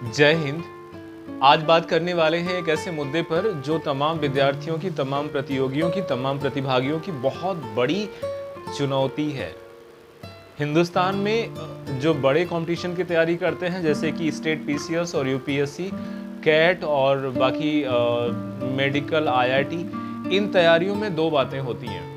जय हिंद। आज बात करने वाले हैं एक ऐसे मुद्दे पर जो तमाम विद्यार्थियों की, तमाम प्रतियोगियों की, तमाम प्रतिभागियों की बहुत बड़ी चुनौती है। हिंदुस्तान में जो बड़े कंपटीशन की तैयारी करते हैं जैसे कि स्टेट पीसीएस और यूपीएससी, कैट और बाकी मेडिकल, आईआईटी, इन तैयारियों में दो बातें होती हैं।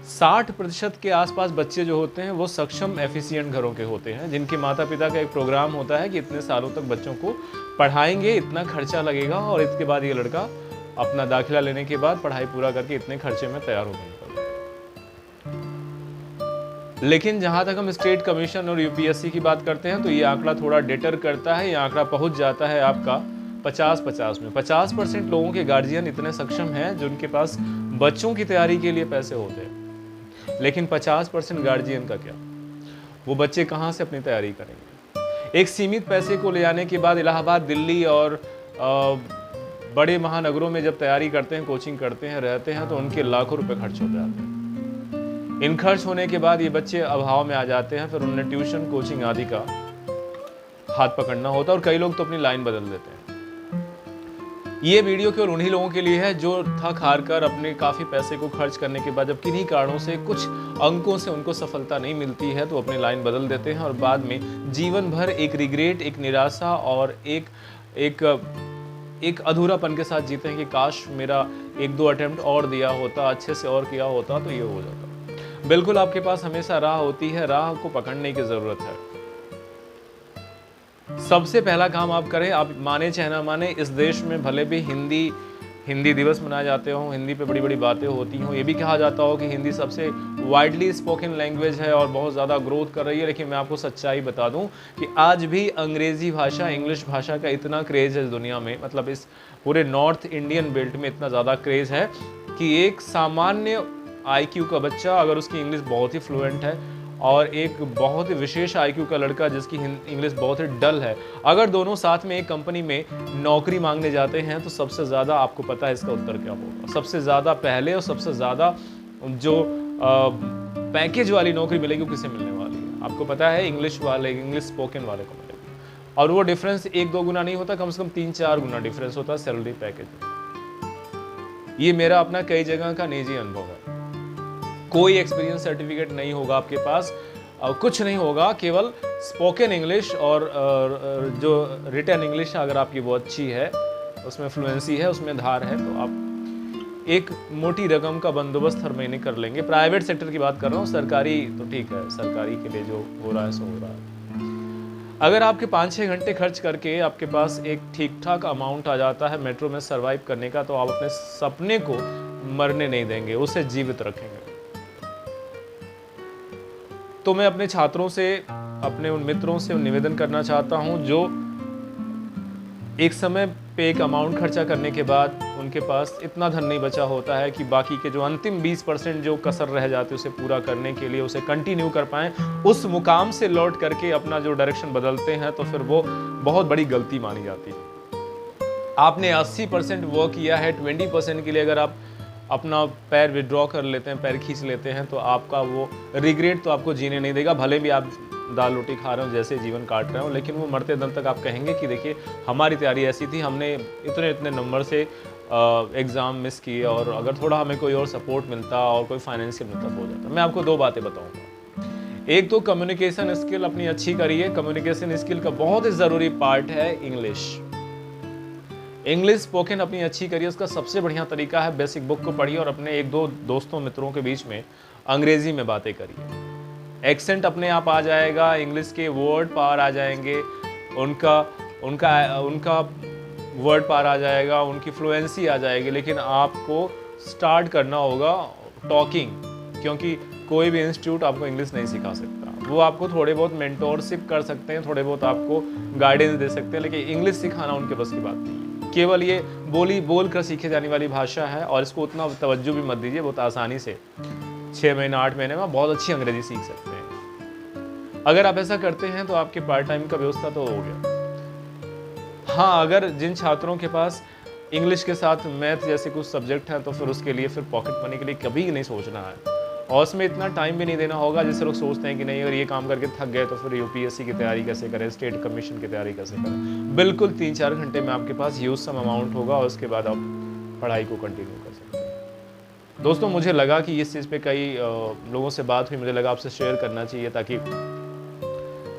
60% के आसपास बच्चे जो होते हैं वो सक्षम एफिशिएंट घरों के होते हैं, जिनके माता पिता का एक प्रोग्राम होता है कि इतने सालों तक बच्चों को पढ़ाएंगे, इतना खर्चा लगेगा और इसके बाद ये लड़का अपना दाखिला लेने के बाद पढ़ाई पूरा करके इतने खर्चे में तैयार हो गया। लेकिन जहां तक हम स्टेट कमीशन और यूपीएससी की बात करते हैं तो ये आंकड़ा थोड़ा डिटर करता है। ये आंकड़ा पहुंच जाता है आपका 50-50 में। 50% लोगों के गार्जियन इतने सक्षम हैं जिनके पास बच्चों की तैयारी के लिए पैसे होते हैं, लेकिन 50% गार्जियन का क्या? वो बच्चे कहाँ से अपनी तैयारी करेंगे? एक सीमित पैसे को ले आने के बाद इलाहाबाद, दिल्ली और बड़े महानगरों में जब तैयारी करते हैं, कोचिंग करते हैं, रहते हैं तो उनके लाखों रुपए खर्च हो जाते हैं। इन खर्च होने के बाद ये बच्चे अभाव में आ जाते हैं, फिर उन्हें ट्यूशन, कोचिंग आदि का हाथ पकड़ना होता है और कई लोग तो अपनी लाइन बदल देते हैं। ये वीडियो केवल उन्हीं लोगों के लिए है जो थक हार कर अपने काफ़ी पैसे को खर्च करने के बाद जब किन्हीं कारणों से, कुछ अंकों से उनको सफलता नहीं मिलती है तो अपनी लाइन बदल देते हैं और बाद में जीवन भर एक रिग्रेट, एक निराशा और एक अधूरापन के साथ जीते हैं कि काश मेरा 1-2 अटेम्प्ट और दिया होता, अच्छे से और किया होता तो ये हो जाता। बिल्कुल आपके पास हमेशा राह होती है, राह को पकड़ने की ज़रूरत है। सबसे पहला काम आप करें, आप माने चाहे ना माने, इस देश में भले भी हिंदी दिवस मनाए जाते हो, हिंदी पे बड़ी बड़ी बातें होती हों, ये भी कहा जाता हो कि हिंदी सबसे वाइडली स्पोकन लैंग्वेज है और बहुत ज़्यादा ग्रोथ कर रही है, लेकिन मैं आपको सच्चाई बता दूं कि आज भी अंग्रेज़ी भाषा, इंग्लिश भाषा का इतना क्रेज़ है इस दुनिया में, मतलब इस पूरे नॉर्थ इंडियन बेल्ट में इतना ज़्यादा क्रेज़ है कि एक सामान्य आईक्यू का बच्चा, अगर उसकी इंग्लिश बहुत ही फ्लुएंट है, और एक बहुत ही विशेष आईक्यू का लड़का जिसकी इंग्लिश बहुत ही डल है, अगर दोनों साथ में एक कंपनी में नौकरी मांगने जाते हैं तो सबसे ज़्यादा आपको पता है इसका उत्तर क्या होगा? सबसे ज़्यादा पहले और सबसे ज़्यादा जो पैकेज वाली नौकरी मिलेगी वो किसे मिलने वाली है? आपको पता है, इंग्लिश स्पोकन वाले को मिलेगी। और वो डिफरेंस 1-2 गुना नहीं होता, कम से कम 3-4 गुना डिफरेंस होता है सैलरी पैकेज में। ये मेरा अपना कई जगह का निजी अनुभव है। कोई एक्सपीरियंस सर्टिफिकेट नहीं होगा आपके पास, कुछ नहीं होगा, केवल स्पोकन इंग्लिश और जो रिटन इंग्लिश अगर आपकी वो अच्छी है, उसमें फ्लुएंसी है, उसमें धार है, तो आप एक मोटी रकम का बंदोबस्त हर महीने कर लेंगे। प्राइवेट सेक्टर की बात कर रहा हूँ, सरकारी तो ठीक है, सरकारी के लिए जो हो रहा है सो हो रहा है। अगर आपके 5-6 घंटे खर्च करके आपके पास एक ठीक ठाक अमाउंट आ जाता है मेट्रो में सर्वाइव करने का, तो आप अपने सपने को मरने नहीं देंगे, उसे जीवित रखेंगे। तो मैं अपने छात्रों से, अपने उन मित्रों से निवेदन करना चाहता हूं जो एक समय पे एक अमाउंट खर्चा करने के बाद उनके पास इतना धन नहीं बचा होता है कि बाकी के जो अंतिम 20% जो कसर रह जाते हैं उसे पूरा करने के लिए, उसे कंटिन्यू कर पाएं, उस मुकाम से लौट करके अपना जो डायरेक्शन बदलते हैं, तो फिर वो बहुत बड़ी गलती मानी जाती है। आपने 80% वर्क किया है, 20% के लिए अगर आप अपना पैर विड्रॉ कर लेते हैं, पैर खींच लेते हैं, तो आपका वो रिग्रेट तो आपको जीने नहीं देगा। भले भी आप दाल रोटी खा रहे हो, जैसे जीवन काट रहे हो, लेकिन वो मरते दम तक आप कहेंगे कि देखिए हमारी तैयारी ऐसी थी, हमने इतने नंबर से एग्ज़ाम मिस किए और अगर थोड़ा हमें कोई और सपोर्ट मिलता और कोई फाइनेंशियल मिलता हो जाता। मैं आपको 2 बातें बताऊँगा। एक तो कम्युनिकेशन स्किल अपनी अच्छी करिए। कम्युनिकेशन स्किल का बहुत ही ज़रूरी पार्ट है इंग्लिश स्पोकन अपनी अच्छी करिए। उसका सबसे बढ़िया तरीका है बेसिक बुक को पढ़िए और अपने 1-2 दोस्तों मित्रों के बीच में अंग्रेजी में बातें करिए। एक्सेंट अपने आप आ जाएगा, इंग्लिश के वर्ड पार आ जाएंगे, उनका वर्ड पार आ जाएगा, उनकी फ्लुएंसी आ जाएगी। लेकिन आपको स्टार्ट करना होगा टॉकिंग, क्योंकि कोई भी इंस्टीट्यूट आपको इंग्लिश नहीं सिखा सकता। वो आपको थोड़े बहुत मेंटोरशिप कर सकते हैं, थोड़े बहुत आपको गाइडेंस दे सकते हैं, लेकिन इंग्लिश सिखाना उनके बस की बात नहीं है। केवल ये बोल कर सीखे जाने वाली भाषा है और इसको उतना तवज्जो भी मत दीजिए। बहुत आसानी से 6 महीने 8 महीने में बहुत अच्छी अंग्रेजी सीख सकते हैं। अगर आप ऐसा करते हैं तो आपके पार्ट टाइम का व्यवस्था तो हो गया। हाँ, अगर जिन छात्रों के पास इंग्लिश के साथ मैथ जैसे कुछ सब्जेक्ट हैं तो फिर उसके लिए फिर पॉकेट मनी के लिए कभी नहीं सोचना है और उसमें इतना टाइम भी नहीं देना होगा। जैसे लोग सोचते हैं कि नहीं अगर ये काम करके थक गए तो फिर यूपीएससी की तैयारी कैसे करें, स्टेट कमीशन की तैयारी कैसे करें। बिल्कुल 3-4 घंटे में आपके पास ह्यूज सम अमाउंट होगा और उसके बाद आप पढ़ाई को कंटिन्यू कर सकते हैं। दोस्तों मुझे लगा कि इस चीज़ पे कई लोगों से बात हुई, मुझे लगा आपसे शेयर करना चाहिए ताकि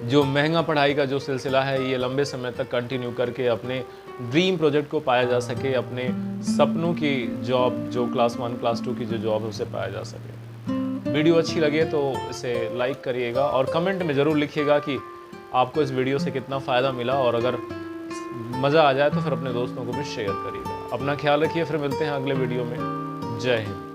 जो महंगा पढ़ाई का जो सिलसिला है ये लंबे समय तक कंटिन्यू करके अपने ड्रीम प्रोजेक्ट को पाया जा सके, अपने सपनों की जॉब जो क्लास 1 क्लास 2 की जो जॉब है उसे पाया जा सके। वीडियो अच्छी लगे तो इसे लाइक करिएगा और कमेंट में ज़रूर लिखिएगा कि आपको इस वीडियो से कितना फ़ायदा मिला, और अगर मज़ा आ जाए तो फिर अपने दोस्तों को भी शेयर करिएगा। अपना ख्याल रखिए, फिर मिलते हैं अगले वीडियो में। जय हिंद।